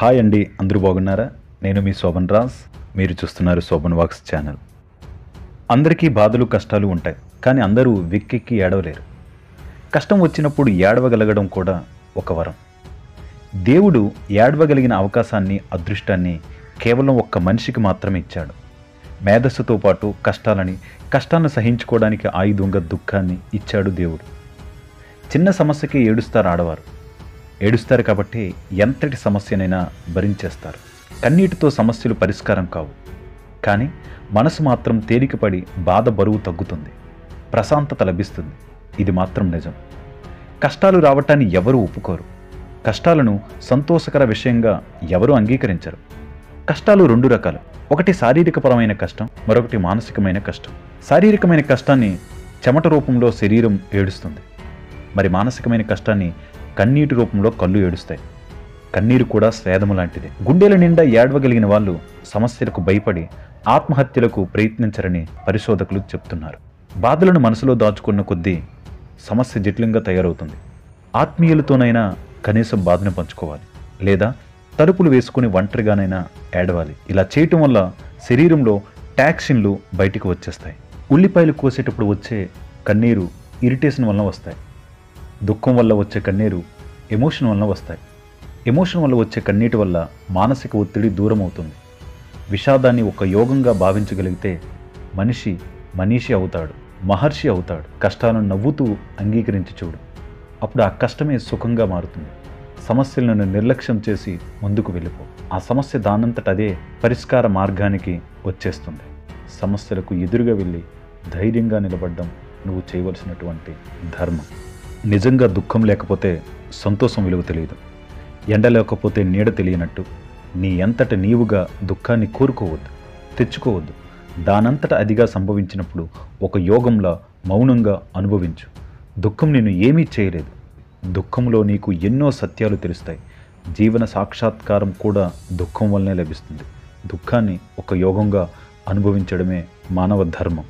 Hi అండి, అందరూ బాగున్నారా? నేను మీ శోభన్ రాజ్. మీరు చూస్తున్నారు శోభన్ వాక్స్ ఛానల్. అందరికీ బాధలు కష్టాలు ఉంటాయి, కానీ అందరూ వెక్కెక్కి ఏడవలేరు. కష్టం వచ్చినప్పుడు ఏడవగలగడం కూడా ఒక వరం. దేవుడు ఏడవగలిగిన అవకాశాన్ని, అదృష్టాన్ని కేవలం ఒక్క మనిషికి మాత్రమే ఇచ్చాడు. మేధస్సుతో పాటు కష్టాన్ని సహించుకోవడానికి ఆయుధంగా దుఃఖాన్ని ఇచ్చాడు దేవుడు. చిన్న సమస్యకి ఏడుస్తారు ఆడవారు. ఏడుస్తారు కాబట్టి ఎంతటి సమస్యనైనా భరించేస్తారు. కన్నీటితో సమస్యలు పరిష్కారం కావు, కానీ మనసు మాత్రం తేలికపడి బాధ బరువు తగ్గుతుంది, ప్రశాంతత లభిస్తుంది. ఇది మాత్రం నిజం. కష్టాలు రావటాన్ని ఎవరూ ఒప్పుకోరు. కష్టాలను సంతోషకర విషయంగా ఎవరూ అంగీకరించరు. కష్టాలు రెండు రకాలు. ఒకటి శారీరకపరమైన కష్టం, మరొకటి మానసికమైన కష్టం. శారీరకమైన కష్టాన్ని చెమట రూపంలో శరీరం ఏడుస్తుంది. మరి మానసికమైన కష్టాన్ని కన్నీటి రూపంలో కళ్ళు ఏడుస్తాయి. కన్నీరు కూడా స్వేదము లాంటిదే. గుండెల నిండా ఏడవగలిగిన వాళ్ళు సమస్యలకు భయపడి ఆత్మహత్యలకు ప్రయత్నించరని పరిశోధకులు చెప్తున్నారు. బాధలను మనసులో దాచుకున్న కొద్దీ సమస్య జటిలంగా తయారవుతుంది. ఆత్మీయులతోనైనా కనీసం బాధను పంచుకోవాలి, లేదా తలుపులు వేసుకుని ఒంటరిగానైనా ఏడవాలి. ఇలా చేయటం వల్ల శరీరంలో టాక్సిన్లు బయటికి వచ్చేస్తాయి. ఉల్లిపాయలు కోసేటప్పుడు వచ్చే కన్నీరు ఇరిటేషన్ వలన వస్తాయి. దుఃఖం వల్ల వచ్చే కన్నీరు ఎమోషన్ వలన వస్తాయి. ఎమోషన్ వల్ల వచ్చే కన్నీటి వల్ల మానసిక ఒత్తిడి దూరం అవుతుంది. విషాదాన్ని ఒక యోగంగా భావించగలిగితే మనీషి అవుతాడు, మహర్షి అవుతాడు. కష్టాలను నవ్వుతూ అంగీకరించి చూడు, అప్పుడు ఆ కష్టమే సుఖంగా మారుతుంది. సమస్యలను నిర్లక్ష్యం చేసి ముందుకు వెళ్ళిపో. ఆ సమస్య దానంతట అదే పరిష్కార మార్గానికి వచ్చేస్తుంది. సమస్యలకు ఎదురుగా వెళ్ళి ధైర్యంగా నిలబడడం నువ్వు చేయవలసినటువంటి ధర్మం. నిజంగా దుఃఖం లేకపోతే సంతోషం విలువ తెలియదు. ఎండ లేకపోతే నీడ తెలియనట్టు నీ అంతట నీవుగా దుఃఖాన్ని కోరుకోవద్దు, తెచ్చుకోవద్దు. దానంతట అదిగా సంభవించినప్పుడు ఒక యోగంలా మౌనంగా అనుభవించు. దుఃఖం నిన్ను ఏమీ చేయలేదు. దుఃఖంలో నీకు ఎన్నో సత్యాలు తెలుస్తాయి. జీవన సాక్షాత్కారం కూడా దుఃఖం వల్లనే లభిస్తుంది. దుఃఖాన్ని ఒక యోగంగా అనుభవించడమే మానవ ధర్మం.